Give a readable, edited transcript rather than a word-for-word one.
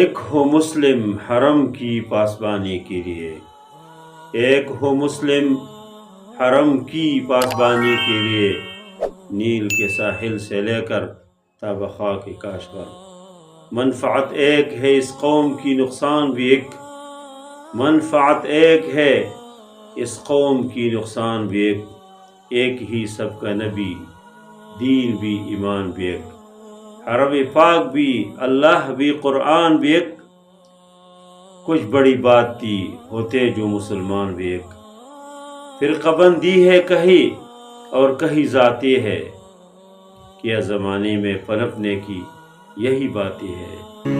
ایک ہو مسلم حرم کی پاسبانی کے لیے، ایک ہو مسلم حرم کی پاسبانی کے لیے، نیل کے ساحل سے لے کر تا بخا کے کاشغر۔ منفعت ایک ہے اس قوم کی، نقصان بھی ایک، منفعت ایک ہے اس قوم کی، نقصان بھی ایک، ایک ہی سب کا نبی، دین بھی ایمان بھی ایک، حرم پاک بھی اللہ بھی قرآن بھی ایک، کچھ بڑی بات تھی ہوتے جو مسلمان بھی ایک۔ فرقہ بندی ہے کہیں اور کہیں ذاتی ہے، کیا زمانے میں پنپنے کی یہی باتیں ہے۔